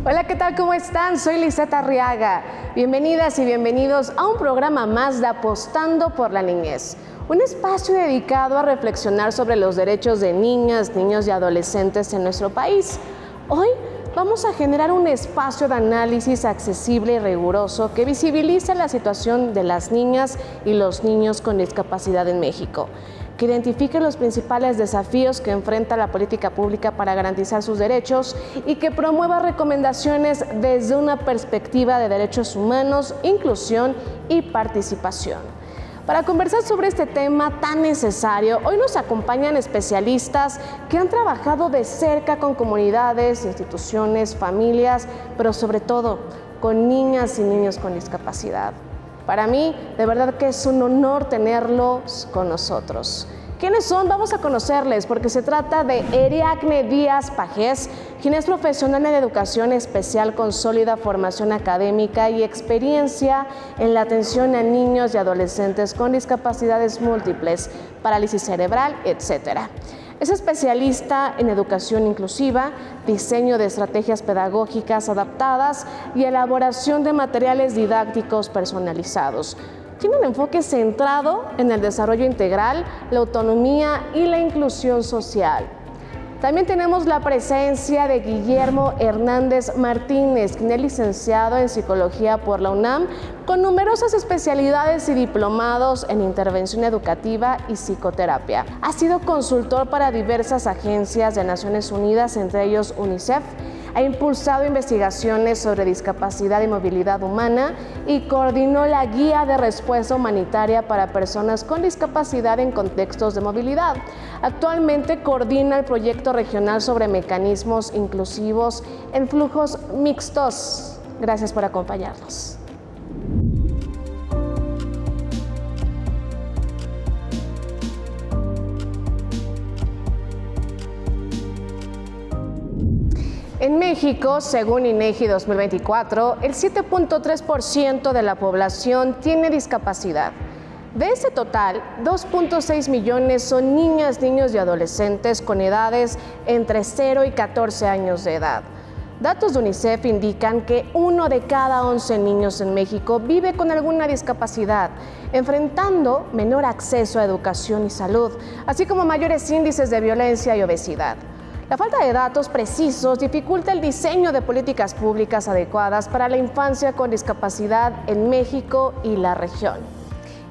Hola, ¿qué tal? ¿Cómo están? Soy Lisette Arriaga. Bienvenidas y bienvenidos a un programa más de Apostando por la Niñez, un espacio dedicado a reflexionar sobre los derechos de niñas, niños y adolescentes en nuestro país. Hoy vamos a generar un espacio de análisis accesible y riguroso que visibilice la situación de las niñas y los niños con discapacidad en México, que identifique los principales desafíos que enfrenta la política pública para garantizar sus derechos y que promueva recomendaciones desde una perspectiva de derechos humanos, inclusión y participación. Para conversar sobre este tema tan necesario, hoy nos acompañan especialistas que han trabajado de cerca con comunidades, instituciones, familias, pero sobre todo con niñas y niños con discapacidad. Para mí, de verdad que es un honor tenerlos con nosotros. ¿Quiénes son? Vamos a conocerles porque se trata de Ariadne Díaz Pajés, quien es profesional en educación especial con sólida formación académica y experiencia en la atención a niños y adolescentes con discapacidades múltiples, parálisis cerebral, etc. Es especialista en educación inclusiva, diseño de estrategias pedagógicas adaptadas y elaboración de materiales didácticos personalizados. Tiene un enfoque centrado en el desarrollo integral, la autonomía y la inclusión social. También tenemos la presencia de Guillermo Hernández Martínez, quien es licenciado en Psicología por la UNAM, con numerosas especialidades y diplomados en intervención educativa y psicoterapia. Ha sido consultor para diversas agencias de Naciones Unidas, entre ellos UNICEF. Ha impulsado investigaciones sobre discapacidad y movilidad humana y coordinó la Guía de Respuesta Humanitaria para Personas con Discapacidad en Contextos de Movilidad. Actualmente coordina el proyecto regional sobre mecanismos inclusivos en flujos mixtos. Gracias por acompañarnos. En México, según INEGI 2024, el 7.3% de la población tiene discapacidad. De ese total, 2.6 millones son niñas, niños y adolescentes con edades entre 0 y 14 años de edad. Datos de UNICEF indican que 1 de cada 11 niños en México vive con alguna discapacidad, enfrentando menor acceso a educación y salud, así como mayores índices de violencia y obesidad. La falta de datos precisos dificulta el diseño de políticas públicas adecuadas para la infancia con discapacidad en México y la región.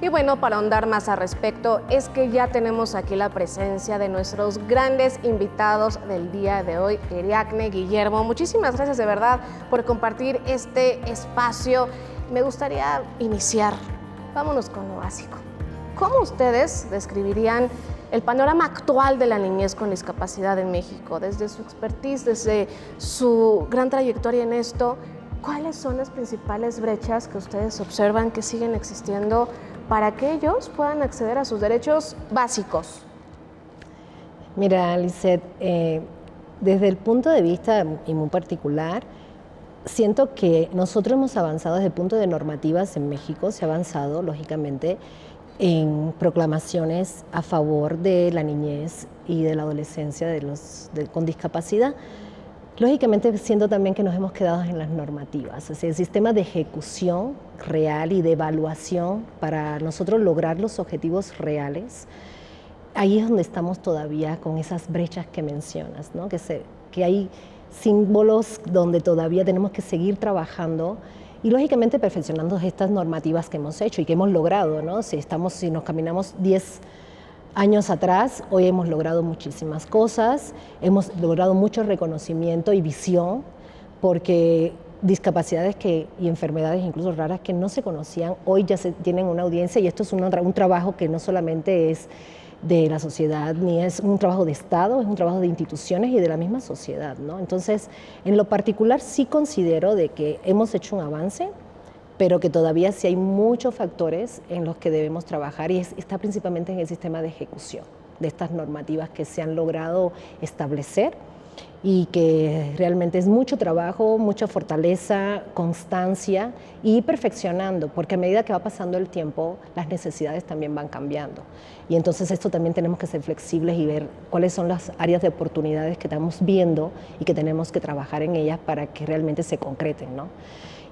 Y bueno, para ahondar más al respecto, es que ya tenemos aquí la presencia de nuestros grandes invitados del día de hoy, Ariadne, Guillermo. Muchísimas gracias de verdad por compartir este espacio. Me gustaría iniciar. Vámonos con lo básico. ¿Cómo ustedes describirían el panorama actual de la niñez con discapacidad en México? Desde su expertise, desde su gran trayectoria en esto, ¿cuáles son las principales brechas que ustedes observan que siguen existiendo para que ellos puedan acceder a sus derechos básicos? Mira, Lisette, desde el punto de vista y muy particular, siento que nosotros hemos avanzado desde el punto de normativas en México, se ha avanzado, lógicamente, en proclamaciones a favor de la niñez y de la adolescencia con discapacidad. Lógicamente, siento también que nos hemos quedado en las normativas, o sea, el sistema de ejecución real y de evaluación para nosotros lograr los objetivos reales, ahí es donde estamos todavía con esas brechas que mencionas, ¿no? Que hay símbolos donde todavía tenemos que seguir trabajando y lógicamente perfeccionando estas normativas que hemos hecho y que hemos logrado, ¿no? Si nos caminamos 10 años atrás, hoy hemos logrado muchísimas cosas, hemos logrado mucho reconocimiento y visión, porque discapacidades y enfermedades incluso raras que no se conocían, hoy ya se tienen una audiencia y esto es un trabajo que no solamente es de la sociedad, ni es un trabajo de Estado, es un trabajo de instituciones y de la misma sociedad, ¿no? Entonces, en lo particular sí considero de que hemos hecho un avance, pero que todavía sí hay muchos factores en los que debemos trabajar y está principalmente en el sistema de ejecución de estas normativas que se han logrado establecer y que realmente es mucho trabajo, mucha fortaleza, constancia y perfeccionando, porque a medida que va pasando el tiempo, las necesidades también van cambiando. Y entonces esto también tenemos que ser flexibles y ver cuáles son las áreas de oportunidades que estamos viendo y que tenemos que trabajar en ellas para que realmente se concreten, ¿no?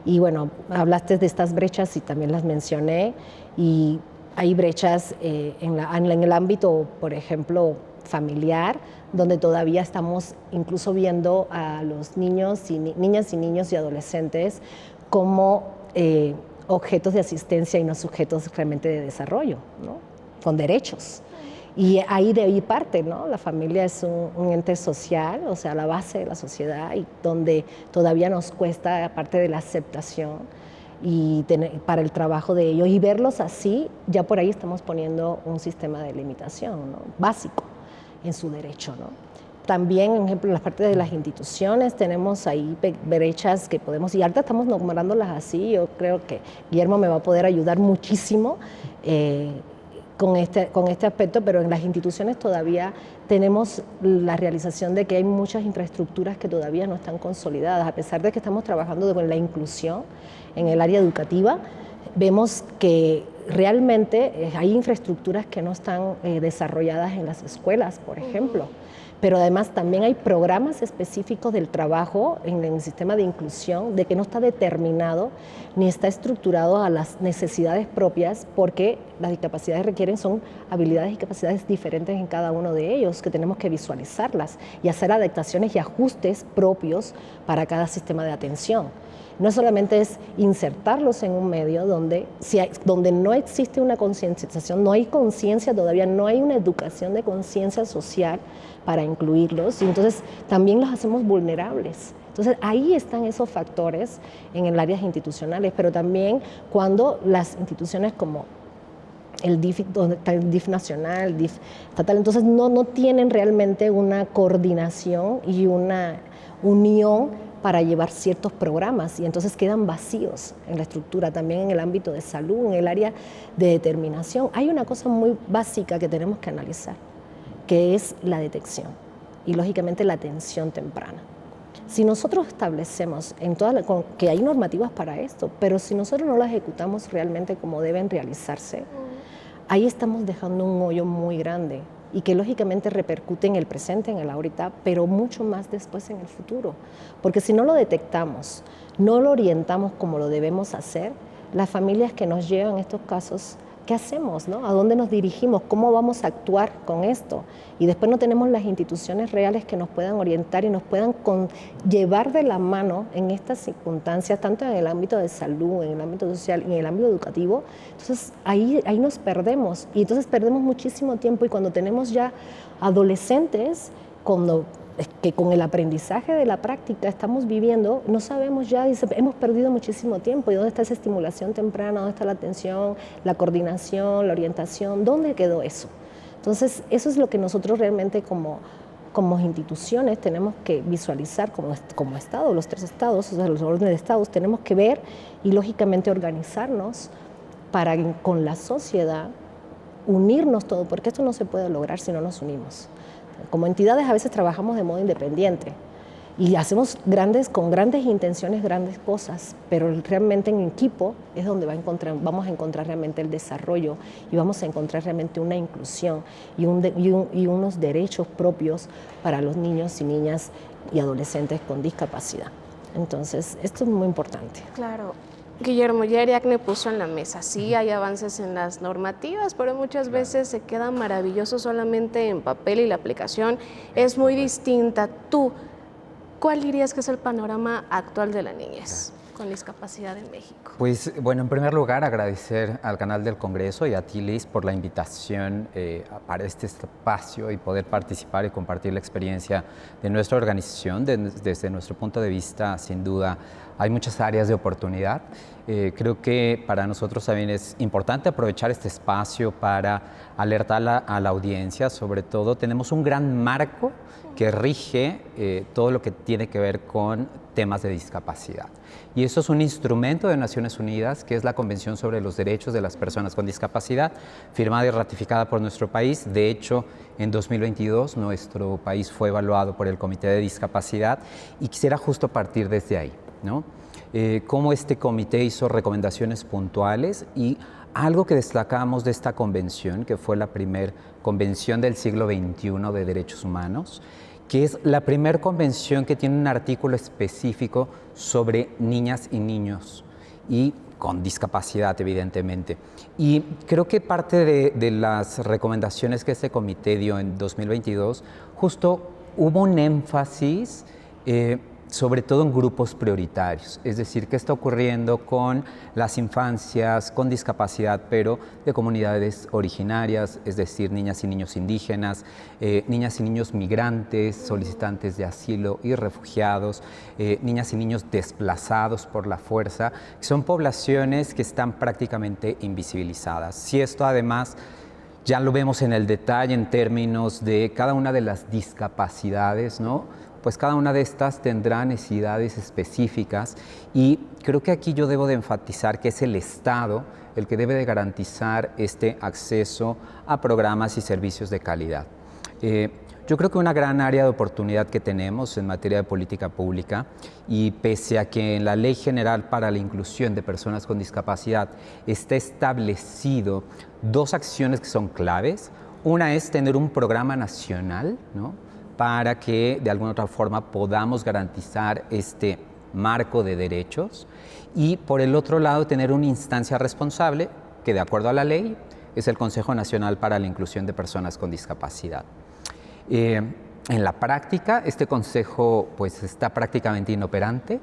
Y bueno, hablaste de estas brechas y también las mencioné, y hay brechas en el ámbito, por ejemplo, familiar, donde todavía estamos incluso viendo a los niños niñas y niños y adolescentes como objetos de asistencia y no sujetos realmente de desarrollo, ¿no? Con derechos. Y ahí de ahí parte, ¿no? La familia es un ente social, o sea, la base de la sociedad, y donde todavía nos cuesta, aparte de la aceptación y para el trabajo de ellos, y verlos así, ya por ahí estamos poniendo un sistema de limitación, ¿no? Básico en su derecho, ¿no? También, por ejemplo, en las partes de las instituciones tenemos ahí brechas que podemos, y ahorita estamos nombrándolas así. Yo creo que Guillermo me va a poder ayudar muchísimo con este aspecto, pero en las instituciones todavía tenemos la realización de que hay muchas infraestructuras que todavía no están consolidadas. A pesar de que estamos trabajando con la inclusión en el área educativa, vemos que realmente hay infraestructuras que no están desarrolladas en las escuelas, por ejemplo. Pero además también hay programas específicos del trabajo en el sistema de inclusión, de que no está determinado ni está estructurado a las necesidades propias, porque las discapacidades requieren son habilidades y capacidades diferentes en cada uno de ellos, que tenemos que visualizarlas y hacer adaptaciones y ajustes propios para cada sistema de atención. No solamente es insertarlos en un medio donde no existe una concientización, no hay conciencia todavía, no hay una educación de conciencia social para incluirlos, y entonces también los hacemos vulnerables. Entonces ahí están esos factores en el áreas institucionales, pero también cuando las instituciones como el DIF, donde está el DIF nacional, el DIF estatal, entonces no tienen realmente una coordinación y una unión para llevar ciertos programas, y entonces quedan vacíos en la estructura. También en el ámbito de salud, en el área de determinación, hay una cosa muy básica que tenemos que analizar, que es la detección y lógicamente la atención temprana. Si nosotros establecemos que hay normativas para esto, pero si nosotros no las ejecutamos realmente como deben realizarse, ahí estamos dejando un hoyo muy grande, y que lógicamente repercute en el presente, en el ahorita, pero mucho más después en el futuro. Porque si no lo detectamos, no lo orientamos como lo debemos hacer, las familias que nos llevan estos casos, ¿qué hacemos, no? ¿A dónde nos dirigimos? ¿Cómo vamos a actuar con esto? Y después no tenemos las instituciones reales que nos puedan orientar y nos puedan llevar de la mano en estas circunstancias, tanto en el ámbito de salud, en el ámbito social, en el ámbito educativo. Entonces ahí nos perdemos, y entonces perdemos muchísimo tiempo, y cuando tenemos ya adolescentes, que con el aprendizaje de la práctica estamos viviendo, no sabemos ya, hemos perdido muchísimo tiempo. ¿Y dónde está esa estimulación temprana? ¿Dónde está la atención, la coordinación, la orientación? ¿Dónde quedó eso? Entonces, eso es lo que nosotros realmente como instituciones tenemos que visualizar como Estado, los 3 estados, o sea, los órdenes de estados, tenemos que ver y lógicamente organizarnos para con la sociedad unirnos todo, porque esto no se puede lograr si no nos unimos. Como entidades a veces trabajamos de modo independiente y hacemos con grandes intenciones, grandes cosas, pero realmente en equipo es donde vamos a encontrar realmente el desarrollo, y vamos a encontrar realmente una inclusión y unos derechos propios para los niños y niñas y adolescentes con discapacidad. Entonces, esto es muy importante. Claro. Guillermo, ya Ariadne puso en la mesa, sí hay avances en las normativas, pero muchas veces se queda maravilloso solamente en papel y la aplicación es muy distinta. Tú, ¿cuál dirías que es el panorama actual de la niñez con discapacidad en México? Pues bueno, en primer lugar agradecer al canal del Congreso y a ti, Liz, por la invitación para este espacio y poder participar y compartir la experiencia de nuestra organización. Desde nuestro punto de vista, sin duda, hay muchas áreas de oportunidad. Creo que para nosotros también es importante aprovechar este espacio para alertar a la audiencia. Sobre todo, tenemos un gran marco que rige todo lo que tiene que ver con temas de discapacidad. Y eso es un instrumento de Naciones Unidas, que es la Convención sobre los Derechos de las Personas con Discapacidad, firmada y ratificada por nuestro país. De hecho, en 2022 nuestro país fue evaluado por el Comité de Discapacidad y quisiera justo partir desde ahí, ¿no? Cómo este comité hizo recomendaciones puntuales y algo que destacamos de esta convención, que fue la primera convención del siglo XXI de derechos humanos, que es la primera convención que tiene un artículo específico sobre niñas y niños y con discapacidad, evidentemente. Y creo que parte de las recomendaciones que este comité dio en 2022, justo hubo un énfasis sobre todo en grupos prioritarios, es decir, qué está ocurriendo con las infancias con discapacidad, pero de comunidades originarias, es decir, niñas y niños indígenas, niñas y niños migrantes, solicitantes de asilo y refugiados, niñas y niños desplazados por la fuerza, que son poblaciones que están prácticamente invisibilizadas. Si esto además ya lo vemos en el detalle en términos de cada una de las discapacidades, ¿no? Pues cada una de estas tendrá necesidades específicas y creo que aquí yo debo de enfatizar que es el Estado el que debe de garantizar este acceso a programas y servicios de calidad. Yo creo que una gran área de oportunidad que tenemos en materia de política pública, y pese a que en la Ley General para la Inclusión de Personas con Discapacidad está establecido dos acciones que son claves. Una es tener un programa nacional, ¿no?, para que de alguna otra forma podamos garantizar este marco de derechos, y por el otro lado tener una instancia responsable que de acuerdo a la ley es el Consejo Nacional para la Inclusión de Personas con Discapacidad. En la práctica este consejo pues está prácticamente inoperante.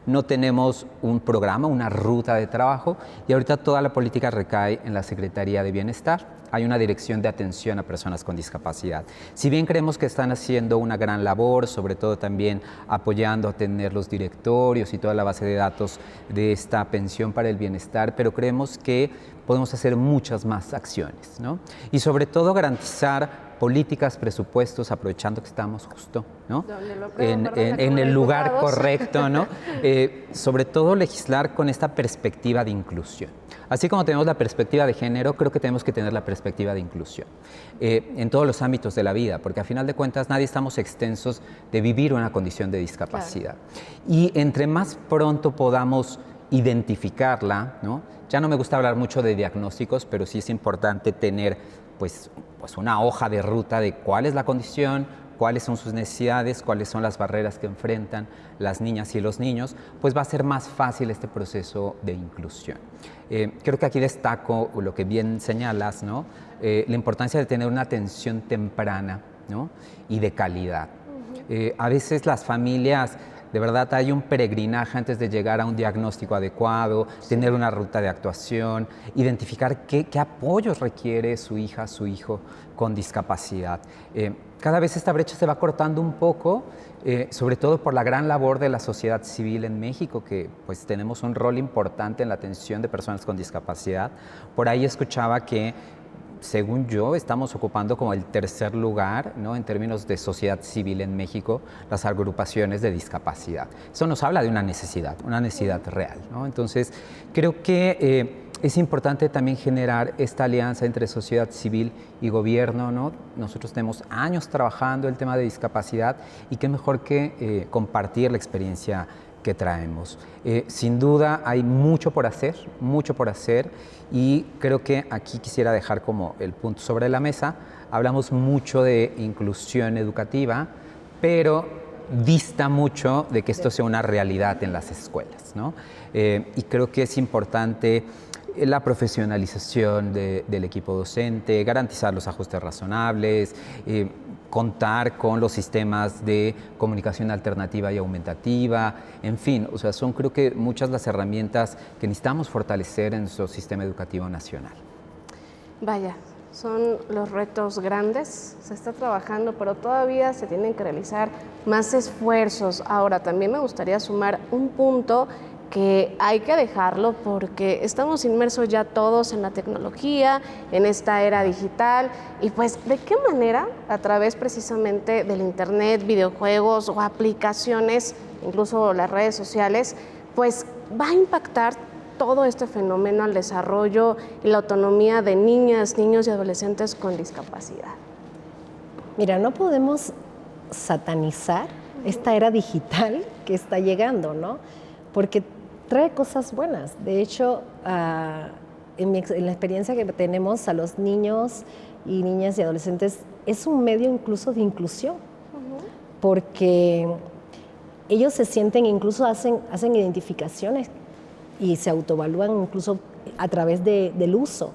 No tenemos un programa, una ruta de trabajo, y ahorita toda la política recae en la Secretaría de Bienestar. Hay una dirección de atención a personas con discapacidad. Si bien creemos que están haciendo una gran labor, sobre todo también apoyando a tener los directorios y toda la base de datos de esta pensión para el bienestar, pero creemos que podemos hacer muchas más acciones, ¿no? Y sobre todo garantizar políticas, presupuestos, aprovechando que estamos justo, ¿no?, en el lugar correcto, ¿no? Sobre todo legislar con esta perspectiva de inclusión. Así como tenemos la perspectiva de género, creo que tenemos que tener la perspectiva de inclusión en todos los ámbitos de la vida, porque a final de cuentas nadie estamos exentos de vivir una condición de discapacidad. Claro. Y entre más pronto podamos identificarla, ¿no? Ya no me gusta hablar mucho de diagnósticos, pero sí es importante tener pues una hoja de ruta de cuál es la condición, cuáles son sus necesidades, cuáles son las barreras que enfrentan las niñas y los niños, pues va a ser más fácil este proceso de inclusión. Creo que aquí destaco lo que bien señalas, ¿no?, la importancia de tener una atención temprana, ¿no?, y de calidad. A veces las familias, de verdad, hay un peregrinaje antes de llegar a un diagnóstico adecuado, tener una ruta de actuación, identificar qué apoyos requiere su hija, su hijo con discapacidad. Cada vez esta brecha se va cortando un poco, sobre todo por la gran labor de la sociedad civil en México, que pues tenemos un rol importante en la atención de personas con discapacidad. Por ahí escuchaba que, según yo, estamos ocupando como el tercer lugar, ¿no?, en términos de sociedad civil en México, las agrupaciones de discapacidad. Eso nos habla de una necesidad real, ¿no? Entonces, creo que es importante también generar esta alianza entre sociedad civil y gobierno, ¿no? Nosotros tenemos años trabajando el tema de discapacidad y qué mejor que compartir la experiencia que traemos. Sin duda hay mucho por hacer, y creo que aquí quisiera dejar como el punto sobre la mesa. Hablamos mucho de inclusión educativa, pero dista mucho de que esto sea una realidad en las escuelas, ¿no? Y creo que es importante la profesionalización del equipo docente, garantizar los ajustes razonables, contar con los sistemas de comunicación alternativa y aumentativa, en fin, o sea, son creo que muchas las herramientas que necesitamos fortalecer en nuestro sistema educativo nacional. Vaya, son los retos grandes, se está trabajando, pero todavía se tienen que realizar más esfuerzos. Ahora, también me gustaría sumar un punto que hay que dejarlo porque estamos inmersos ya todos en la tecnología, en esta era digital, y pues de qué manera a través precisamente del internet, videojuegos o aplicaciones, incluso las redes sociales, pues va a impactar todo este fenómeno al desarrollo y la autonomía de niñas, niños y adolescentes con discapacidad. Mira, no podemos satanizar esta era digital que está llegando, ¿no? Porque trae cosas buenas. De hecho, en la experiencia que tenemos a los niños y niñas y adolescentes, es un medio incluso de inclusión, porque ellos se sienten, incluso hacen identificaciones y se autoevalúan incluso a través del uso.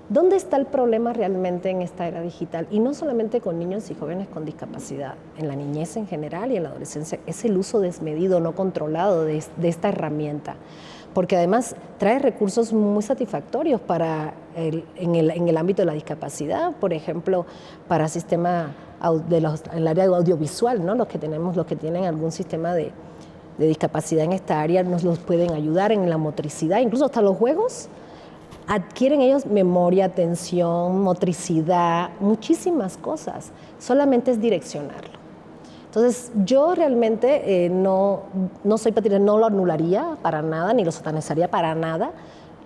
¿Dónde está el problema realmente en esta era digital? Y no solamente con niños y jóvenes con discapacidad, en la niñez en general y en la adolescencia, es el uso desmedido, no controlado de esta herramienta. Porque además trae recursos muy satisfactorios en el ámbito de la discapacidad, por ejemplo, para sistema en el área audiovisual, ¿no? Los que tienen algún sistema de discapacidad en esta área nos los pueden ayudar en la motricidad, incluso hasta los juegos. Adquieren ellos memoria, atención, motricidad, muchísimas cosas. Solamente es direccionarlo. Entonces, yo realmente no soy partidaria, no lo anularía para nada, ni lo satanizaría para nada.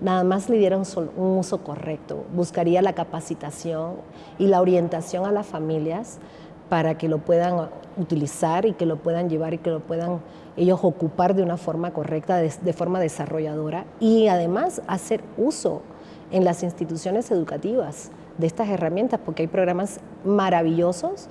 Nada más le diera un uso correcto. Buscaría la capacitación y la orientación a las familias para que lo puedan utilizar y que lo puedan llevar y que lo puedan ellos ocupar de una forma correcta, de forma desarrolladora, y además hacer uso en las instituciones educativas de estas herramientas, porque hay programas maravillosos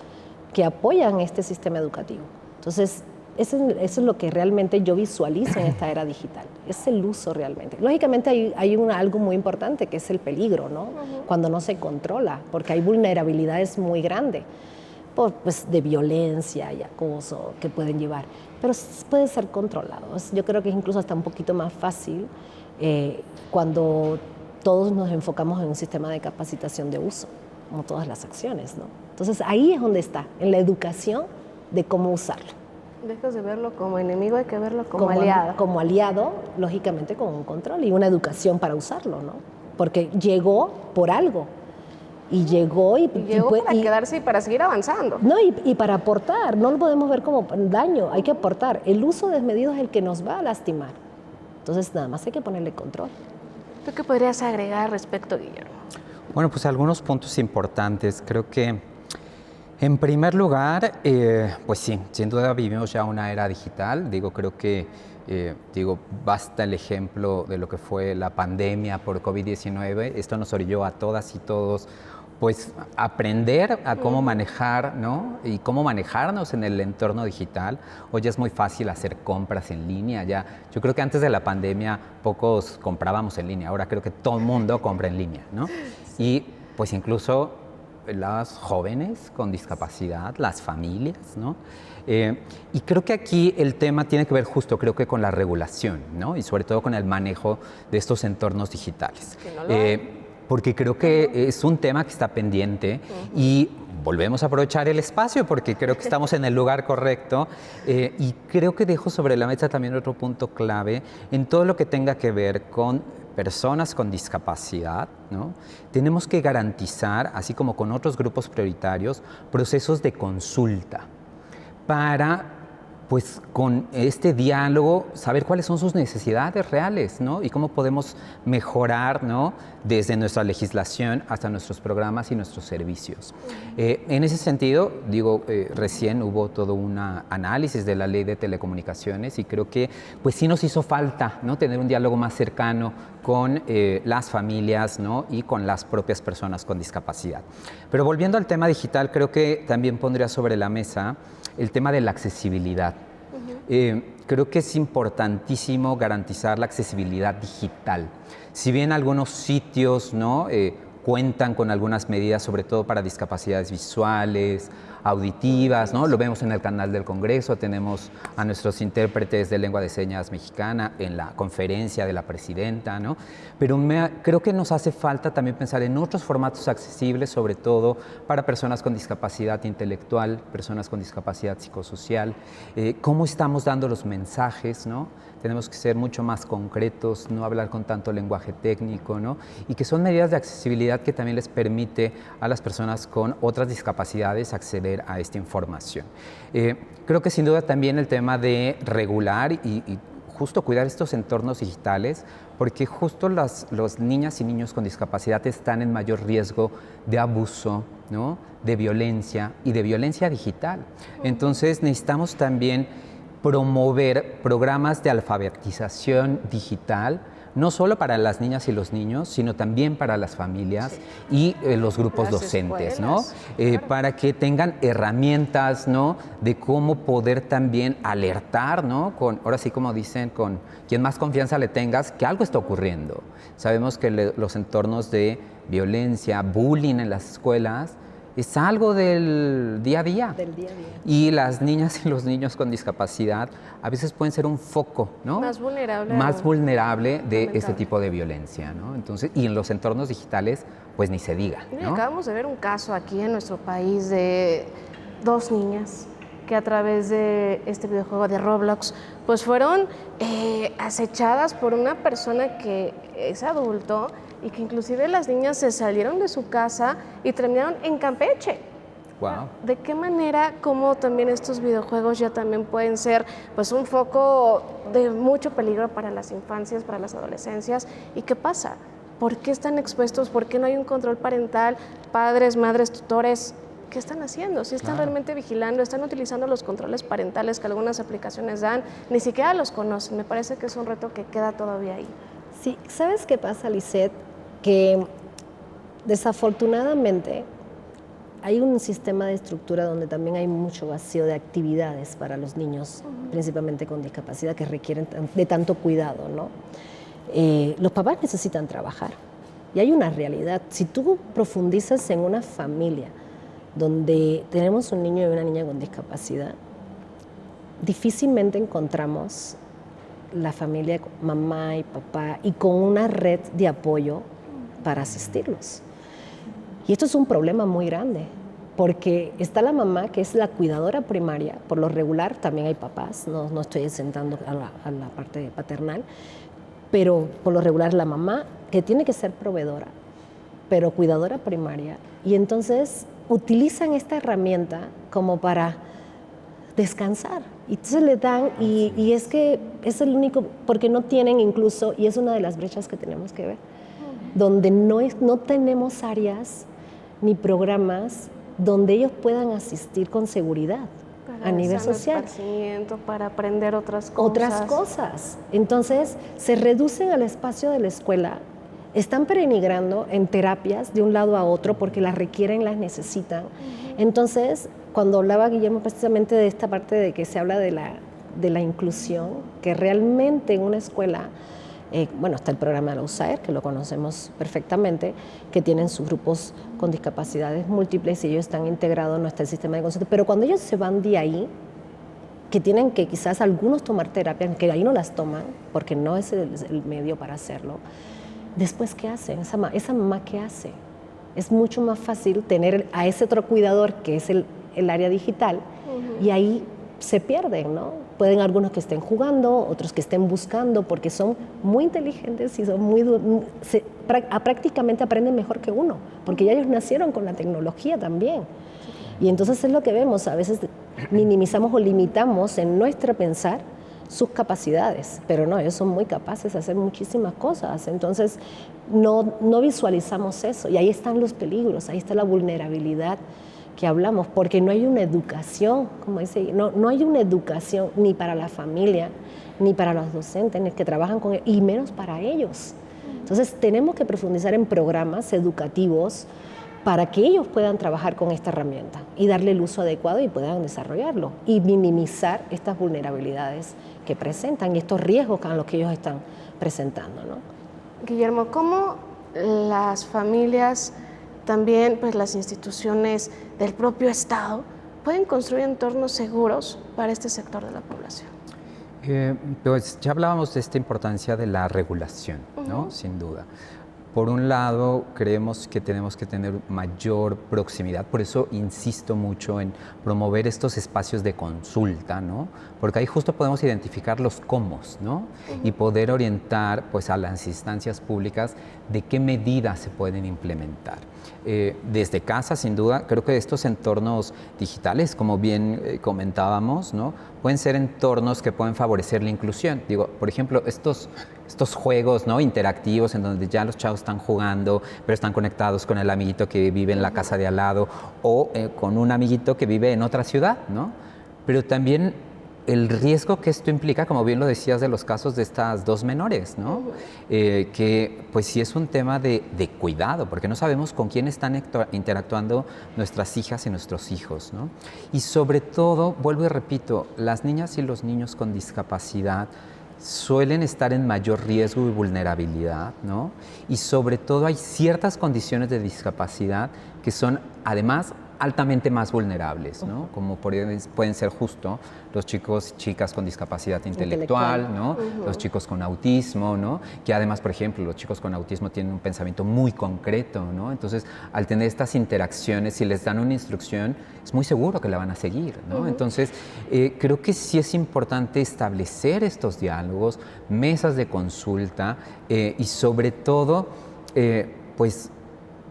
que apoyan este sistema educativo. Entonces, eso es lo que realmente yo visualizo en esta era digital, es el uso realmente. Lógicamente hay algo muy importante que es el peligro, ¿no? Cuando no se controla, porque hay vulnerabilidades muy grandes, pues, de violencia y acoso que pueden llevar, pero puede ser controlado. Yo creo que es incluso hasta un poquito más fácil cuando todos nos enfocamos en un sistema de capacitación de uso, como todas las acciones, ¿no? Entonces ahí es donde está, en la educación de cómo usarlo. Dejas de verlo como enemigo, hay que verlo como aliado. Como aliado, lógicamente con un control y una educación para usarlo, ¿no? Porque llegó por algo. Y llegó para quedarse y para seguir avanzando. No, y para aportar, no lo podemos ver como daño, hay que aportar. El uso desmedido es el que nos va a lastimar. Entonces, nada más hay que ponerle control. ¿Tú qué podrías agregar respecto, Guillermo? Bueno, pues algunos puntos importantes. Creo que, en primer lugar, pues sí, sin duda vivimos ya una era digital. Creo que basta el ejemplo de lo que fue la pandemia por COVID-19. Esto nos orilló a todas y todos, pues, aprender a cómo manejar, ¿no? Y cómo manejarnos en el entorno digital. Hoy ya es muy fácil hacer compras en línea. Yo creo que antes de la pandemia pocos comprábamos en línea. Ahora creo que todo el mundo compra en línea, ¿no? Sí. Y pues incluso las jóvenes con discapacidad, las familias, ¿no? Y creo que aquí el tema tiene que ver justo, creo que con la regulación, ¿no? Y sobre todo con el manejo de estos entornos digitales. Porque creo que es un tema que está pendiente y volvemos a aprovechar el espacio porque creo que estamos en el lugar correcto y creo que dejo sobre la mesa también otro punto clave en todo lo que tenga que ver con personas con discapacidad, ¿no? Tenemos que garantizar, así como con otros grupos prioritarios, procesos de consulta para, pues, con este diálogo, saber cuáles son sus necesidades reales, ¿no? Y cómo podemos mejorar, ¿no? Desde nuestra legislación hasta nuestros programas y nuestros servicios. En ese sentido, recién hubo todo un análisis de la ley de telecomunicaciones y creo que, pues, sí nos hizo falta, ¿no? Tener un diálogo más cercano con las familias, ¿no? Y con las propias personas con discapacidad. Pero volviendo al tema digital, creo que también pondría sobre la mesa el tema de la accesibilidad. Creo que es importantísimo garantizar la accesibilidad digital. Si bien algunos sitios, ¿no? cuentan con algunas medidas, sobre todo para discapacidades visuales, auditivas, ¿no? Lo vemos en el canal del Congreso, tenemos a nuestros intérpretes de lengua de señas mexicana en la conferencia de la presidenta, ¿no? Pero creo que nos hace falta también pensar en otros formatos accesibles, sobre todo para personas con discapacidad intelectual, personas con discapacidad psicosocial, cómo estamos dando los mensajes, ¿no? Tenemos que ser mucho más concretos, no hablar con tanto lenguaje técnico, ¿no? Y que son medidas de accesibilidad que también les permite a las personas con otras discapacidades acceder a esta información. Creo que sin duda también el tema de regular y justo cuidar estos entornos digitales, porque justo los niñas y niños con discapacidad están en mayor riesgo de abuso, ¿no? De violencia y de violencia digital. Entonces necesitamos también promover programas de alfabetización digital, no solo para las niñas y los niños, sino también para las familias y los grupos Las docentes, escuelas, ¿no? claro. Para que tengan herramientas, ¿no? De cómo poder también alertar, ¿no? Ahora sí, como dicen, con quien más confianza le tengas, que algo está ocurriendo. Sabemos que los entornos de violencia, bullying en las escuelas, es algo del día a día. Del día a día. Y las niñas y los niños con discapacidad a veces pueden ser un foco, ¿no? Más vulnerable. Más vulnerable de Lamentable. este tipo de violencia, ¿no? Entonces, y en los entornos digitales, pues ni se diga, Mira, ¿no? acabamos de ver un caso aquí en nuestro país de 2 niñas que a través de este videojuego de Roblox pues fueron acechadas por una persona que es adulto y que inclusive las niñas se salieron de su casa y terminaron en Campeche. Wow. ¿De qué manera, cómo también estos videojuegos ya también pueden ser pues un foco de mucho peligro para las infancias, para las adolescencias? ¿Y qué pasa? ¿Por qué están expuestos? ¿Por qué no hay un control parental? Padres, madres, tutores, ¿qué están haciendo? ¿Si están realmente vigilando? ¿Están utilizando los controles parentales que algunas aplicaciones dan? Ni siquiera los conocen. Me parece que es un reto que queda todavía ahí. Sí, ¿sabes qué pasa, Lisette? Que desafortunadamente hay un sistema de estructura donde también hay mucho vacío de actividades para los niños, principalmente con discapacidad, que requieren de tanto cuidado, ¿no? Los papás necesitan trabajar y hay una realidad. Si tú profundizas en una familia donde tenemos un niño y una niña con discapacidad, difícilmente encontramos la familia, mamá y papá, y con una red de apoyo para asistirlos. Y esto es un problema muy grande, porque está la mamá, que es la cuidadora primaria, por lo regular también hay papás, no estoy exentando a la parte paternal, pero por lo regular la mamá, que tiene que ser proveedora, pero cuidadora primaria, y entonces utilizan esta herramienta como para descansar. Y entonces le dan, y es que es el único, porque no tienen incluso, y es una de las brechas que tenemos que ver, donde no tenemos áreas ni programas donde ellos puedan asistir con seguridad a nivel social. Para aprender otras cosas. Otras cosas. Entonces, se reducen al espacio de la escuela, están peregrinaendo en terapias de un lado a otro porque las requieren, las necesitan. Entonces, cuando hablaba Guillermo precisamente de esta parte de que se habla de la inclusión, que realmente en una escuela, bueno, está el programa de la USAER, que lo conocemos perfectamente, que tienen sus grupos con discapacidades múltiples y ellos están integrados, no está el sistema de concepto, pero cuando ellos se van de ahí, que tienen que quizás algunos tomar terapia, que ahí no las toman, porque no es el medio para hacerlo, después, ¿qué hacen? Esa mamá, ¿qué hace? Es mucho más fácil tener a ese otro cuidador, que es el área digital, y ahí se pierden, ¿no? Pueden algunos que estén jugando, otros que estén buscando, porque son muy inteligentes y son prácticamente aprenden mejor que uno, porque ya ellos nacieron con la tecnología también. Y entonces es lo que vemos, a veces minimizamos o limitamos en nuestro pensar sus capacidades, pero no, ellos son muy capaces de hacer muchísimas cosas, entonces no visualizamos eso, y ahí están los peligros, ahí está la vulnerabilidad que hablamos, porque no hay una educación, como dice, no hay una educación ni para la familia, ni para los docentes, ni que trabajan con ellos, y menos para ellos. Entonces tenemos que profundizar en programas educativos para que ellos puedan trabajar con esta herramienta y darle el uso adecuado y puedan desarrollarlo y minimizar estas vulnerabilidades que presentan y estos riesgos a los que ellos están presentando, ¿no? Guillermo, ¿cómo las familias, también pues las instituciones del propio Estado pueden construir entornos seguros para este sector de la población? Pues ya hablábamos de esta importancia de la regulación, ¿no? Sin duda. Por un lado, creemos que tenemos que tener mayor proximidad, por eso insisto mucho en promover estos espacios de consulta, ¿no? Porque ahí justo podemos identificar los cómo, ¿no? Y poder orientar pues, a las instancias públicas de qué medidas se pueden implementar. Desde casa, sin duda, creo que estos entornos digitales, como bien comentábamos, ¿no? Pueden ser entornos que pueden favorecer la inclusión. Digo, por ejemplo, estos juegos, ¿no? Interactivos en donde ya los chavos están jugando, pero están conectados con el amiguito que vive en la casa de al lado o con un amiguito que vive en otra ciudad, ¿no? Pero también el riesgo que esto implica, como bien lo decías de los casos de estas dos menores, ¿no? Que pues sí es un tema de cuidado, porque no sabemos con quién están interactuando nuestras hijas y nuestros hijos, ¿no? Y sobre todo, vuelvo y repito, las niñas y los niños con discapacidad suelen estar en mayor riesgo y vulnerabilidad, ¿no? Y sobre todo hay ciertas condiciones de discapacidad que son además altamente más vulnerables, ¿no? Como pueden ser justo los chicos y chicas con discapacidad intelectual, ¿no? Los chicos con autismo, ¿no? Que además, por ejemplo, los chicos con autismo tienen un pensamiento muy concreto, ¿no? Entonces, al tener estas interacciones, si les dan una instrucción, es muy seguro que la van a seguir, ¿no? Entonces, creo que sí es importante establecer estos diálogos, mesas de consulta y sobre todo, pues,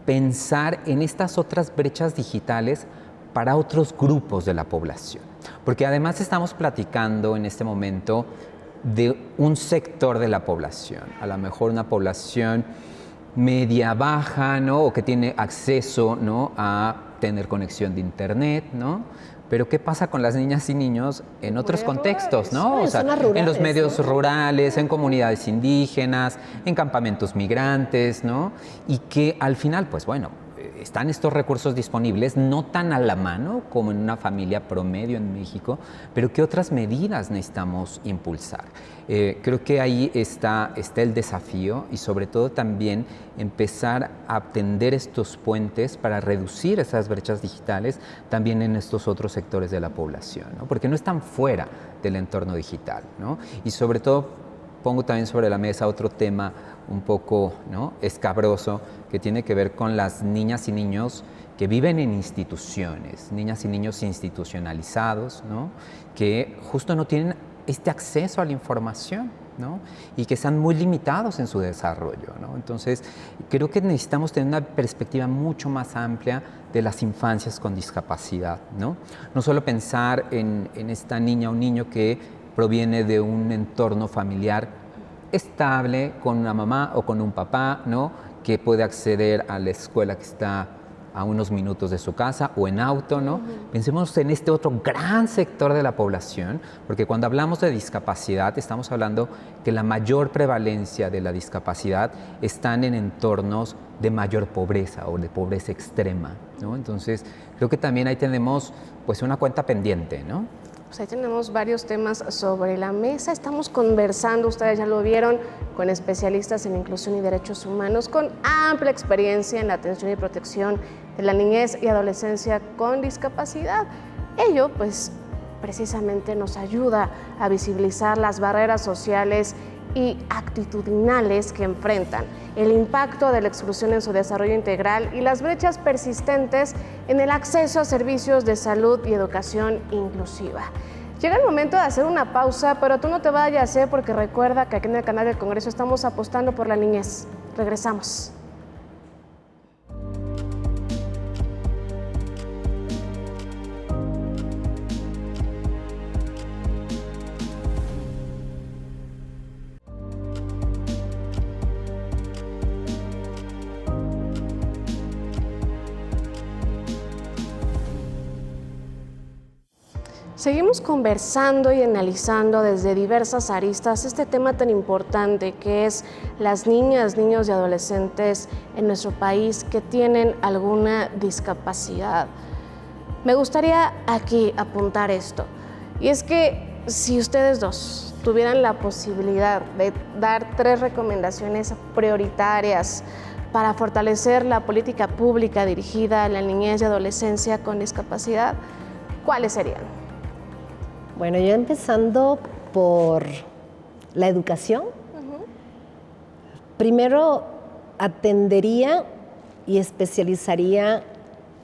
pensar en estas otras brechas digitales para otros grupos de la población. Porque además estamos platicando en este momento de un sector de la población, a lo mejor una población media baja, ¿no? O que tiene acceso, ¿no? A tener conexión de internet, ¿no? Pero ¿qué pasa con las niñas y niños en otros contextos, ¿no? O sea, en los medios rurales, en comunidades indígenas, en campamentos migrantes, ¿no? Y que al final, pues bueno, están estos recursos disponibles, no tan a la mano como en una familia promedio en México, pero ¿qué otras medidas necesitamos impulsar? Creo que ahí está el desafío y sobre todo también empezar a tender estos puentes para reducir esas brechas digitales también en estos otros sectores de la población, ¿no? Porque no están fuera del entorno digital, ¿no? Y sobre todo pongo también sobre la mesa otro tema un poco, ¿no? escabroso que tiene que ver con las niñas y niños que viven en instituciones, niñas y niños institucionalizados, ¿no? Que justo no tienen este acceso a la información, ¿no? Y que están muy limitados en su desarrollo, ¿no? Entonces, creo que necesitamos tener una perspectiva mucho más amplia de las infancias con discapacidad, ¿no? No solo pensar en esta niña o niño que proviene de un entorno familiar estable, con una mamá o con un papá, ¿no? Que puede acceder a la escuela que está a unos minutos de su casa o en auto, ¿no? Pensemos en este otro gran sector de la población, porque cuando hablamos de discapacidad estamos hablando que la mayor prevalencia de la discapacidad están en entornos de mayor pobreza o de pobreza extrema, ¿no? Entonces, creo que también ahí tenemos pues una cuenta pendiente, ¿no? Pues ahí tenemos varios temas sobre la mesa. Estamos conversando, ustedes ya lo vieron, con especialistas en inclusión y derechos humanos con amplia experiencia en la atención y protección de la niñez y adolescencia con discapacidad. Ello, pues, precisamente nos ayuda a visibilizar las barreras sociales y actitudinales que enfrentan, el impacto de la exclusión en su desarrollo integral y las brechas persistentes en el acceso a servicios de salud y educación inclusiva. Llega el momento de hacer una pausa, pero tú no te vayas, porque recuerda que aquí en el canal del Congreso estamos apostando por la niñez. Regresamos. Seguimos conversando y analizando desde diversas aristas este tema tan importante que es las niñas, niños y adolescentes en nuestro país que tienen alguna discapacidad. Me gustaría aquí apuntar esto, y es que si ustedes dos tuvieran la posibilidad de dar 3 recomendaciones prioritarias para fortalecer la política pública dirigida a la niñez y adolescencia con discapacidad, ¿cuáles serían? Bueno, yo empezando por la educación, primero atendería y especializaría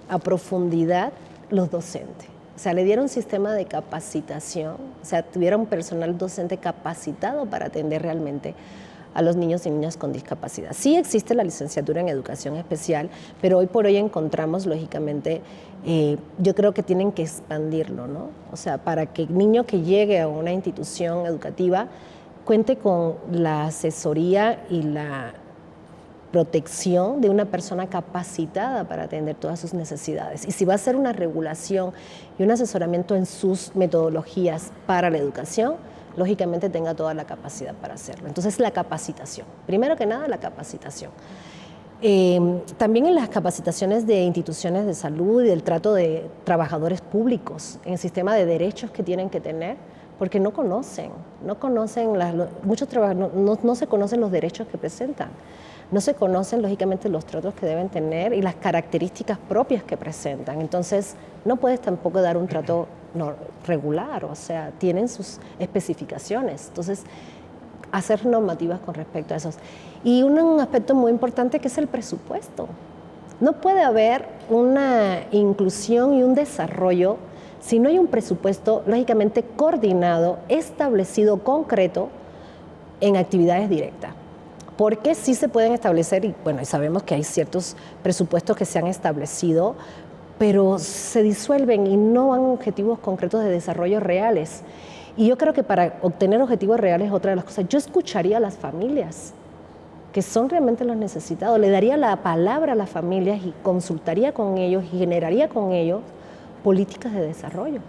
a profundidad los docentes. O sea, le diera un sistema de capacitación, o sea, tuviera un personal docente capacitado para atender realmente a los niños y niñas con discapacidad. Sí existe la licenciatura en educación especial, pero hoy por hoy encontramos, lógicamente, yo creo que tienen que expandirlo, ¿no? O sea, para que el niño que llegue a una institución educativa cuente con la asesoría y la protección de una persona capacitada para atender todas sus necesidades. Y si va a ser una regulación y un asesoramiento en sus metodologías para la educación, lógicamente tenga toda la capacidad para hacerlo. Entonces, la capacitación. Primero que nada, la capacitación. También en las capacitaciones de instituciones de salud y del trato de trabajadores públicos, en el sistema de derechos que tienen que tener, porque no conocen, muchos trabajadores no se conocen los derechos que presentan. No se conocen, lógicamente, los tratos que deben tener y las características propias que presentan. Entonces, no puedes tampoco dar un trato regular, o sea, tienen sus especificaciones. Entonces, hacer normativas con respecto a esos. Y un aspecto muy importante que es el presupuesto. No puede haber una inclusión y un desarrollo si no hay un presupuesto, lógicamente, coordinado, establecido, concreto, en actividades directas. Porque sí se pueden establecer, y bueno, sabemos que hay ciertos presupuestos que se han establecido, pero se disuelven y no van objetivos concretos de desarrollo reales. Y yo creo que para obtener objetivos reales, otra de las cosas, yo escucharía a las familias, que son realmente los necesitados, le daría la palabra a las familias y consultaría con ellos y generaría con ellos políticas de desarrollo.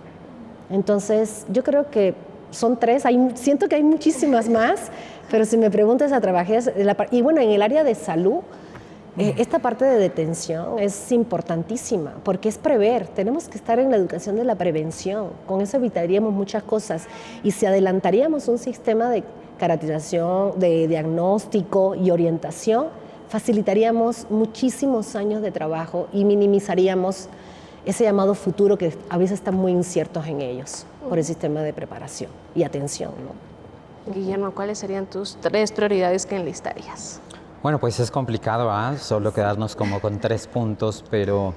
Entonces, yo creo que son tres, siento que hay muchísimas más, pero si me preguntas a trabajar, y bueno, en el área de salud, esta parte de detención es importantísima, porque es prever, tenemos que estar en la educación de la prevención, con eso evitaríamos muchas cosas, y si adelantaríamos un sistema de caracterización, de diagnóstico y orientación, facilitaríamos muchísimos años de trabajo y minimizaríamos ese llamado futuro que a veces están muy inciertos en ellos por el sistema de preparación y atención, ¿no? Guillermo, ¿cuáles serían tus 3 prioridades que enlistarías? Bueno, pues es complicado, solo quedarnos como con 3 puntos, pero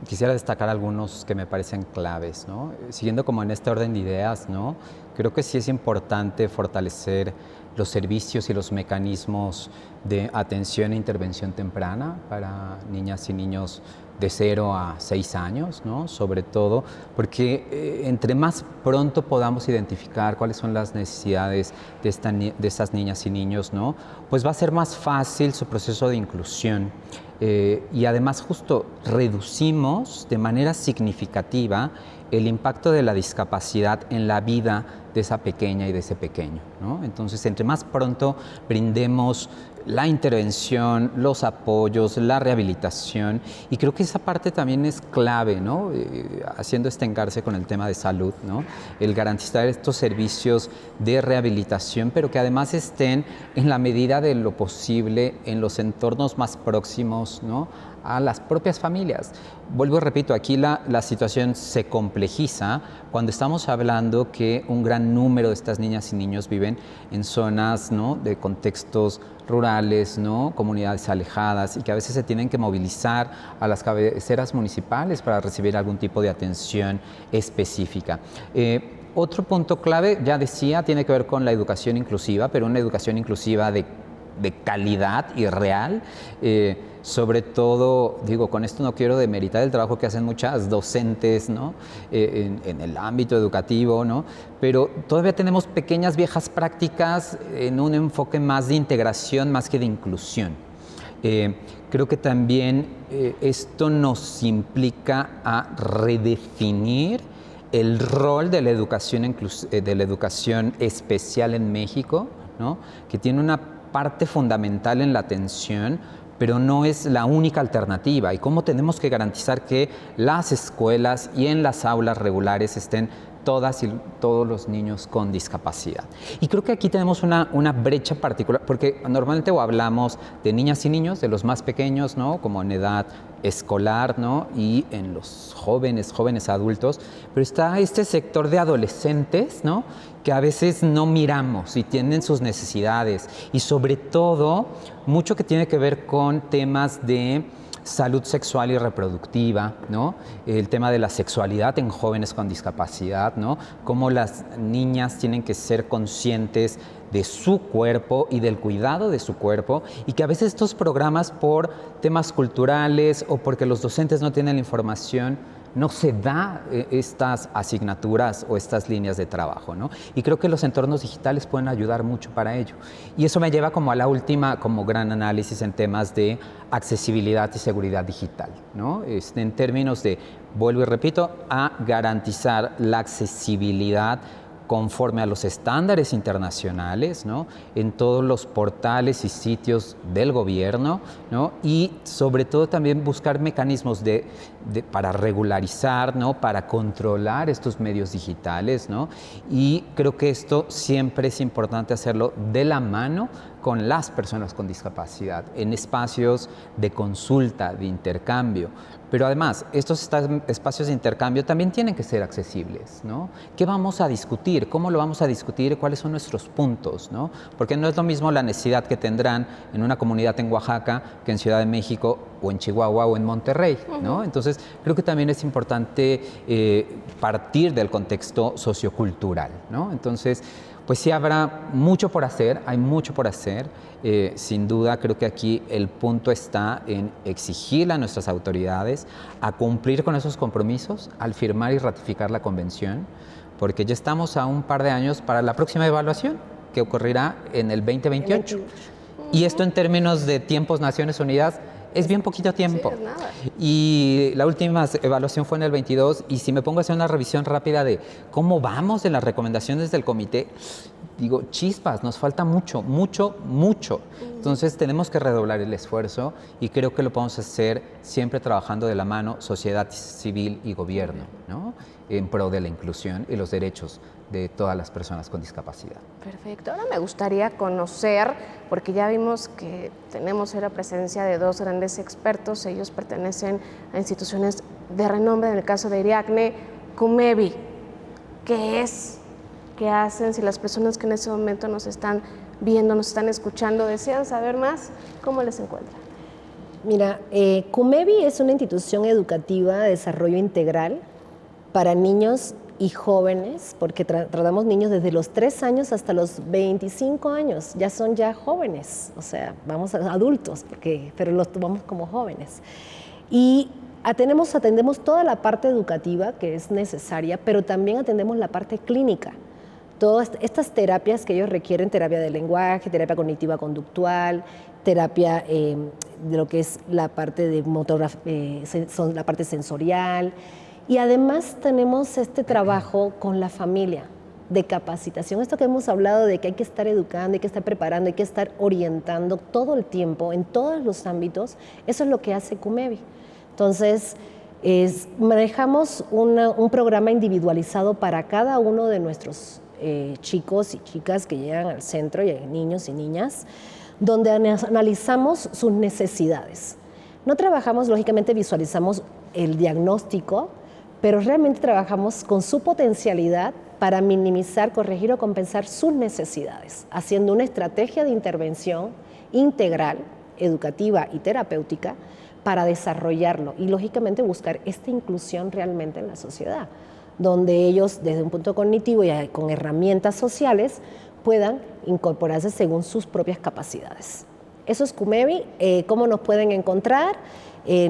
quisiera destacar algunos que me parecen claves, ¿no? Siguiendo como en este orden de ideas, ¿no? Creo que sí es importante fortalecer los servicios y los mecanismos de atención e intervención temprana para niñas y niños de 0 a 6 años, ¿no? Sobre todo porque entre más pronto podamos identificar cuáles son las necesidades de estas niñas y niños, ¿no? Pues va a ser más fácil su proceso de inclusión y además justo reducimos de manera significativa el impacto de la discapacidad en la vida de esa pequeña y de ese pequeño, ¿no? Entonces, entre más pronto brindemos la intervención, los apoyos, la rehabilitación, y creo que esa parte también es clave, ¿no? Haciendo este engarce con el tema de salud, ¿no? El garantizar estos servicios de rehabilitación, pero que además estén en la medida de lo posible en los entornos más próximos, ¿no? A las propias familias. Vuelvo y repito, aquí la situación se complejiza cuando estamos hablando que un gran número de estas niñas y niños viven en zonas, ¿no? De contextos rurales, ¿no? Comunidades alejadas, y que a veces se tienen que movilizar a las cabeceras municipales para recibir algún tipo de atención específica. Otro punto clave, ya decía, tiene que ver con la educación inclusiva, pero una educación inclusiva de calidad y real. Sobre todo, digo, con esto no quiero demeritar el trabajo que hacen muchas docentes, ¿no? En el ámbito educativo, ¿no? Pero todavía tenemos pequeñas viejas prácticas en un enfoque más de integración más que de inclusión. Creo que también esto nos implica a redefinir el rol de la educación especial en México, ¿no? Que tiene una parte fundamental en la atención, pero no es la única alternativa. Y cómo tenemos que garantizar que las escuelas y en las aulas regulares estén todas y todos los niños con discapacidad. Y creo que aquí tenemos una brecha particular, porque normalmente o hablamos de niñas y niños, de los más pequeños, ¿no? Como en edad escolar, ¿no? Y en los jóvenes adultos, pero está este sector de adolescentes, ¿no? Que a veces no miramos y tienen sus necesidades, y sobre todo mucho que tiene que ver con temas de salud sexual y reproductiva, ¿no? El tema de la sexualidad en jóvenes con discapacidad, ¿no? Cómo las niñas tienen que ser conscientes de su cuerpo y del cuidado de su cuerpo, y que a veces estos programas, por temas culturales o porque los docentes no tienen la información, no se da estas asignaturas o estas líneas de trabajo, ¿no? Y creo que los entornos digitales pueden ayudar mucho para ello. Y eso me lleva como a la última, como gran análisis en temas de accesibilidad y seguridad digital, ¿no? En términos de, vuelvo y repito, a garantizar la accesibilidad conforme a los estándares internacionales, ¿no? En todos los portales y sitios del gobierno, ¿no? Y sobre todo también buscar mecanismos para regularizar, ¿no? Para controlar estos medios digitales, ¿no? Y creo que esto siempre es importante hacerlo de la mano con las personas con discapacidad, en espacios de consulta, de intercambio. Pero además, estos espacios de intercambio también tienen que ser accesibles, ¿no? ¿Qué vamos a discutir? ¿Cómo lo vamos a discutir? ¿Cuáles son nuestros puntos, ¿no? Porque no es lo mismo la necesidad que tendrán en una comunidad en Oaxaca que en Ciudad de México o en Chihuahua o en Monterrey, ¿no? Entonces, creo que también es importante partir del contexto sociocultural, ¿no? Entonces, pues sí habrá mucho por hacer, hay mucho por hacer. Sin duda, creo que aquí el punto está en exigir a nuestras autoridades a cumplir con esos compromisos al firmar y ratificar la convención, porque ya estamos a un par de años para la próxima evaluación, que ocurrirá en el 2028. Y esto en términos de tiempos Naciones Unidas es bien poquito tiempo. Sí, es nada. Y la última evaluación fue en el 22, y si me pongo a hacer una revisión rápida de cómo vamos en las recomendaciones del comité, digo, chispas, nos falta mucho, mucho, mucho. Entonces tenemos que redoblar el esfuerzo, y creo que lo podemos hacer siempre trabajando de la mano sociedad civil y gobierno, ¿no? En pro de la inclusión y los derechos de todas las personas con discapacidad. Perfecto. Ahora me gustaría conocer, porque ya vimos que tenemos la presencia de dos grandes expertos, ellos pertenecen a instituciones de renombre, en el caso de Iriacne, Cumevi. ¿Qué es? ¿Qué hacen? Si las personas que en ese momento nos están viendo, nos están escuchando, desean saber más, ¿cómo les encuentran? Mira, Cumevi es una institución educativa de desarrollo integral para niños y jóvenes, porque tratamos niños desde los 3 años hasta los 25 años, ya son ya jóvenes, o sea, vamos a adultos, pero los tomamos como jóvenes. Y atendemos toda la parte educativa que es necesaria, pero también atendemos la parte clínica. Todas estas terapias que ellos requieren, terapia de lenguaje, terapia cognitiva conductual, terapia de lo que es la parte de la parte sensorial. Y además tenemos este trabajo con la familia de capacitación. Esto que hemos hablado de que hay que estar educando, hay que estar preparando, hay que estar orientando todo el tiempo en todos los ámbitos, eso es lo que hace Cumevi. Entonces, manejamos un programa individualizado para cada uno de nuestros chicos y chicas que llegan al centro, y niños y niñas, donde analizamos sus necesidades. No trabajamos, lógicamente visualizamos el diagnóstico, pero realmente trabajamos con su potencialidad para minimizar, corregir o compensar sus necesidades, haciendo una estrategia de intervención integral, educativa y terapéutica para desarrollarlo y lógicamente buscar esta inclusión realmente en la sociedad, donde ellos desde un punto cognitivo y con herramientas sociales puedan incorporarse según sus propias capacidades. Eso es Cumevi. ¿Cómo nos pueden encontrar?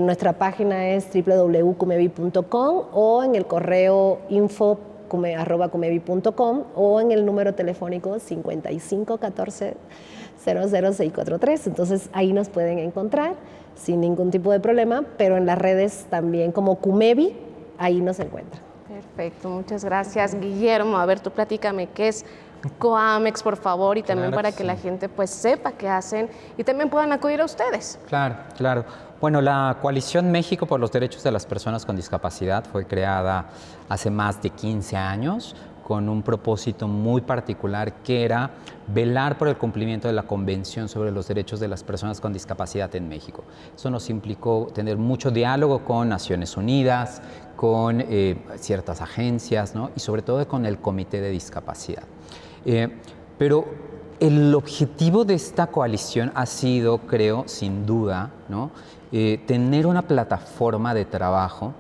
Nuestra página es www.cumevi.com o en el correo info@cumevi.com o en el número telefónico 5514-000643. Entonces ahí nos pueden encontrar sin ningún tipo de problema, pero en las redes también como Cumevi, ahí nos encuentran. Perfecto, muchas gracias, Guillermo. A ver, tú platícame, ¿qué es Coamex, por favor, y también Claro para que que sí. la gente pues sepa qué hacen y también puedan acudir a ustedes. Claro, claro. Bueno, la Coalición México por los Derechos de las Personas con Discapacidad fue creada hace más de 15 años con un propósito muy particular que era velar por el cumplimiento de la Convención sobre los Derechos de las Personas con Discapacidad en México. Eso nos implicó tener mucho diálogo con Naciones Unidas, con ciertas agencias, ¿no? Y sobre todo con el Comité de Discapacidad. Pero el objetivo de esta coalición ha sido, creo, sin duda, ¿no? Tener una plataforma de trabajo,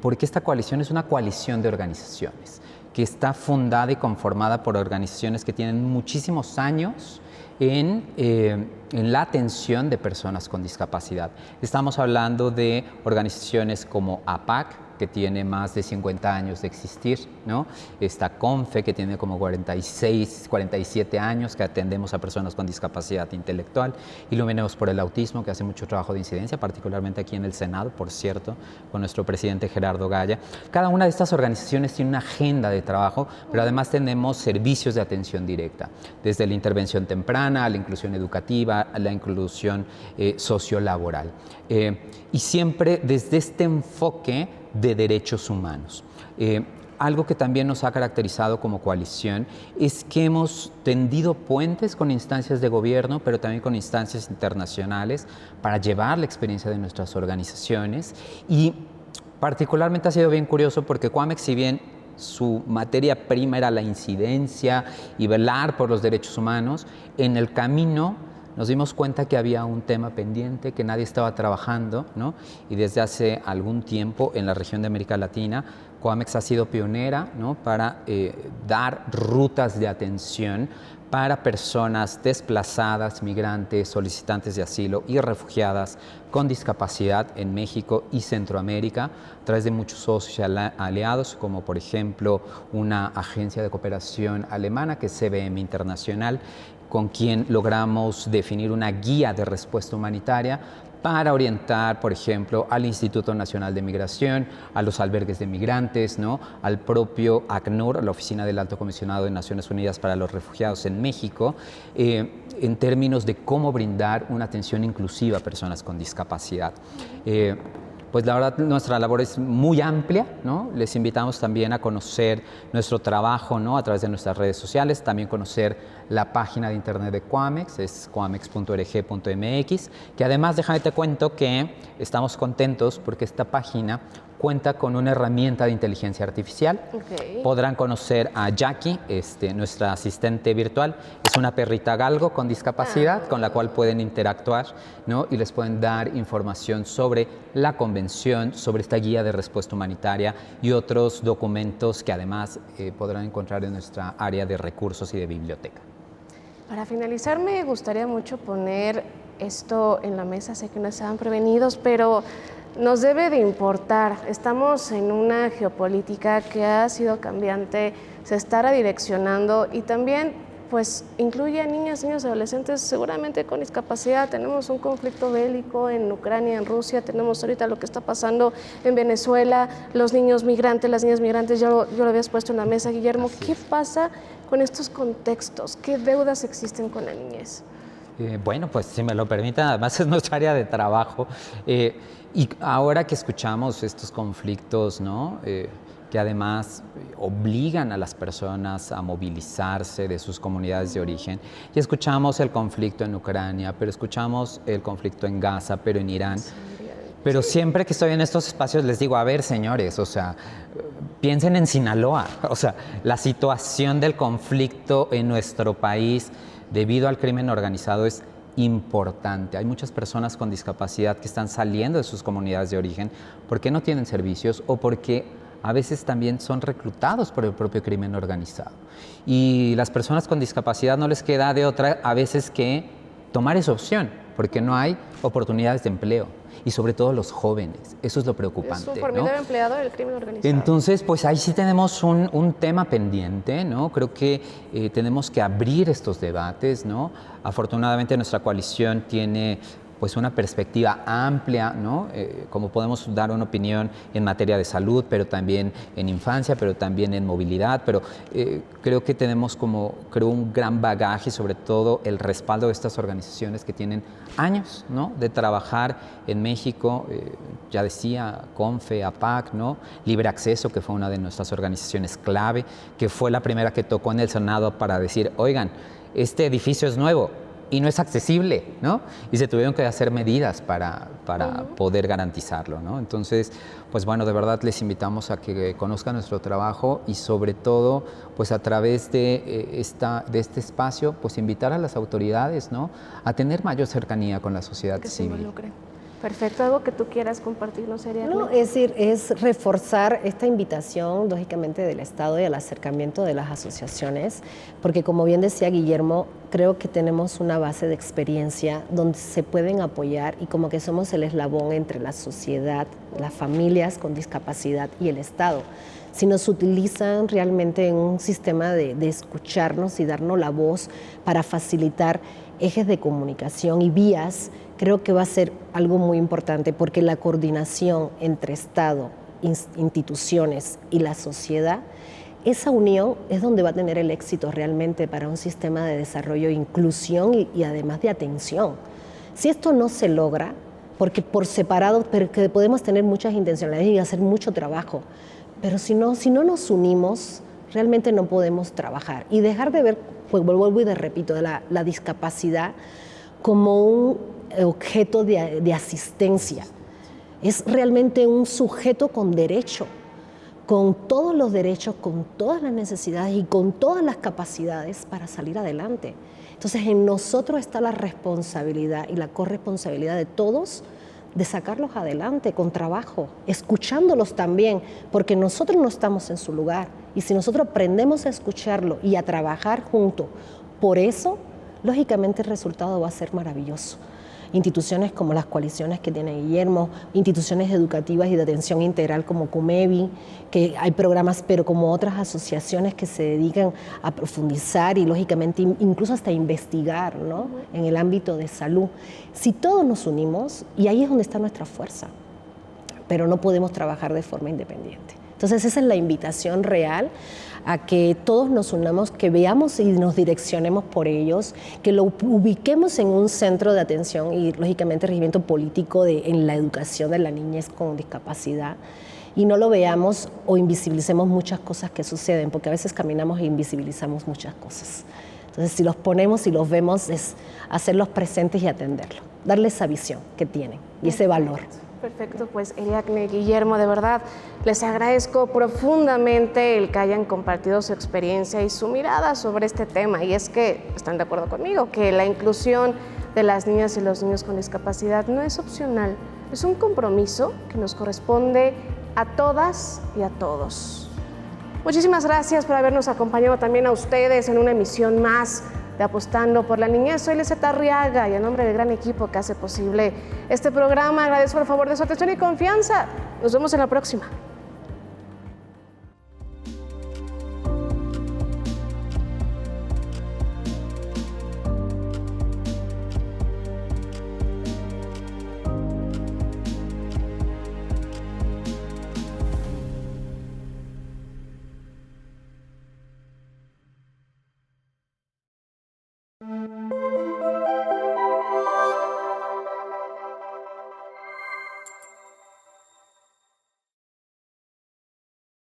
porque esta coalición es una coalición de organizaciones que está fundada y conformada por organizaciones que tienen muchísimos años en la atención de personas con discapacidad. Estamos hablando de organizaciones como APAC, que tiene más de 50 años de existir, ¿no? Está CONFE, que tiene como 46, 47 años, que atendemos a personas con discapacidad intelectual. Iluminemos por el Autismo, que hace mucho trabajo de incidencia, particularmente aquí en el Senado, por cierto, con nuestro presidente Gerardo Gaya. Cada una de estas organizaciones tiene una agenda de trabajo, pero además tenemos servicios de atención directa, desde la intervención temprana, a la inclusión educativa, a la inclusión sociolaboral. Y siempre desde este enfoque de derechos humanos. Algo que también nos ha caracterizado como coalición es que hemos tendido puentes con instancias de gobierno, pero también con instancias internacionales para llevar la experiencia de nuestras organizaciones. Y particularmente ha sido bien curioso porque Coamex, si bien su materia prima era la incidencia y velar por los derechos humanos, en el camino nos dimos cuenta que había un tema pendiente, que nadie estaba trabajando, ¿no? Y desde hace algún tiempo en la región de América Latina, Coamex ha sido pionera, ¿no? Para dar rutas de atención para personas desplazadas, migrantes, solicitantes de asilo y refugiadas con discapacidad en México y Centroamérica, a través de muchos socios aliados, como por ejemplo una agencia de cooperación alemana, que es CBM Internacional, con quien logramos definir una guía de respuesta humanitaria para orientar, por ejemplo, al Instituto Nacional de Migración, a los albergues de migrantes, ¿no? Al propio ACNUR, la Oficina del Alto Comisionado de Naciones Unidas para los Refugiados en México, en términos de cómo brindar una atención inclusiva a personas con discapacidad. Pues la verdad nuestra labor es muy amplia, ¿no? Les invitamos también a conocer nuestro trabajo, ¿no? A través de nuestras redes sociales, también conocer la página de internet de Coamex, es coamex.org.mx, que además, déjame te cuento que estamos contentos porque esta página cuenta con una herramienta de inteligencia artificial. Okay. Podrán conocer a Jackie, nuestra asistente virtual. Es una perrita galgo con discapacidad con la cual pueden interactuar, ¿no? Y les pueden dar información sobre la convención, sobre esta guía de respuesta humanitaria y otros documentos que además podrán encontrar en nuestra área de recursos y de biblioteca. Para finalizar, me gustaría mucho poner esto en la mesa. Sé que no estaban prevenidos, pero nos debe de importar. Estamos en una geopolítica que ha sido cambiante, se está redireccionando y también pues incluye a niñas, niños y adolescentes seguramente con discapacidad. Tenemos un conflicto bélico en Ucrania, en Rusia, tenemos ahorita lo que está pasando en Venezuela, los niños migrantes, las niñas migrantes, yo lo habías puesto en la mesa, Guillermo. ¿Qué pasa con estos contextos? ¿Qué deudas existen con la niñez? Bueno, pues si me lo permiten, además es nuestra área de trabajo. Y ahora que escuchamos estos conflictos, ¿no? Que además obligan a las personas a movilizarse de sus comunidades de origen. Y escuchamos el conflicto en Ucrania, pero escuchamos el conflicto en Gaza, pero en Irán. Pero siempre que estoy en estos espacios les digo, a ver, señores, o sea, piensen en Sinaloa. O sea, la situación del conflicto en nuestro país debido al crimen organizado es importante. Hay muchas personas con discapacidad que están saliendo de sus comunidades de origen porque no tienen servicios o porque a veces también son reclutados por el propio crimen organizado. Y las personas con discapacidad no les queda de otra a veces que tomar esa opción, porque no hay oportunidades de empleo. Y sobre todo los jóvenes, eso es lo preocupante. Es un formidable ¿no? empleado del crimen organizado. Entonces, pues ahí sí tenemos un tema pendiente, ¿no? Creo que tenemos que abrir estos debates, ¿no? Afortunadamente nuestra coalición tiene pues una perspectiva amplia, ¿no? Como podemos dar una opinión en materia de salud, pero también en infancia, pero también en movilidad, pero creo que tenemos un gran bagaje, sobre todo el respaldo de estas organizaciones que tienen años, ¿no? De trabajar en México, ya decía, CONFE, APAC, ¿no? Libre Acceso, que fue una de nuestras organizaciones clave, que fue la primera que tocó en el Senado para decir, oigan, este edificio es nuevo y no es accesible, ¿no? Y se tuvieron que hacer medidas para poder garantizarlo, ¿no? Entonces, pues bueno, de verdad les invitamos a que conozcan nuestro trabajo y sobre todo, pues a través de este espacio, pues invitar a las autoridades, ¿no? A tener mayor cercanía con la sociedad civil. Perfecto, ¿algo que tú quieras compartirnos, Ariadne? No, es decir, es reforzar esta invitación, lógicamente, del Estado y al acercamiento de las asociaciones, porque como bien decía Guillermo, creo que tenemos una base de experiencia donde se pueden apoyar y como que somos el eslabón entre la sociedad, las familias con discapacidad y el Estado. Si nos utilizan realmente en un sistema de escucharnos y darnos la voz para facilitar ejes de comunicación y vías, creo que va a ser algo muy importante porque la coordinación entre Estado, instituciones y la sociedad, esa unión es donde va a tener el éxito realmente para un sistema de desarrollo, inclusión y además de atención. Si esto no se logra, porque por separado, pero que podemos tener muchas intencionalidades y hacer mucho trabajo, pero si no nos unimos, realmente no podemos trabajar y dejar de ver, pues vuelvo y repito, la discapacidad como un objeto de asistencia. Es realmente un sujeto con derecho, con todos los derechos, con todas las necesidades y con todas las capacidades para salir adelante. Entonces, en nosotros está la responsabilidad y la corresponsabilidad de todos de sacarlos adelante con trabajo, escuchándolos también, porque nosotros no estamos en su lugar. Y si nosotros aprendemos a escucharlo y a trabajar juntos, por eso, lógicamente el resultado va a ser maravilloso. Instituciones como las coaliciones que tiene Guillermo, instituciones educativas y de atención integral como CUMEVI, que hay programas, pero como otras asociaciones que se dedican a profundizar y lógicamente incluso hasta investigar, ¿no? En el ámbito de salud. Si todos nos unimos, y ahí es donde está nuestra fuerza, pero no podemos trabajar de forma independiente. Entonces esa es la invitación real a que todos nos unamos, que veamos y nos direccionemos por ellos, que lo ubiquemos en un centro de atención y lógicamente regimiento político en la educación de la niñez con discapacidad y no lo veamos o invisibilicemos muchas cosas que suceden, porque a veces caminamos e invisibilizamos muchas cosas. Entonces si los ponemos y los vemos es hacerlos presentes y atenderlos, darles esa visión que tienen y ese valor. Perfecto, pues Ariadne, Guillermo, de verdad les agradezco profundamente el que hayan compartido su experiencia y su mirada sobre este tema. Y es que están de acuerdo conmigo, que la inclusión de las niñas y los niños con discapacidad no es opcional, es un compromiso que nos corresponde a todas y a todos. Muchísimas gracias por habernos acompañado también a ustedes en una emisión más de Apostando por la Niñez. Soy Liseta Arriaga y en nombre del gran equipo que hace posible este programa agradezco el favor de su atención y confianza. Nos vemos en la próxima.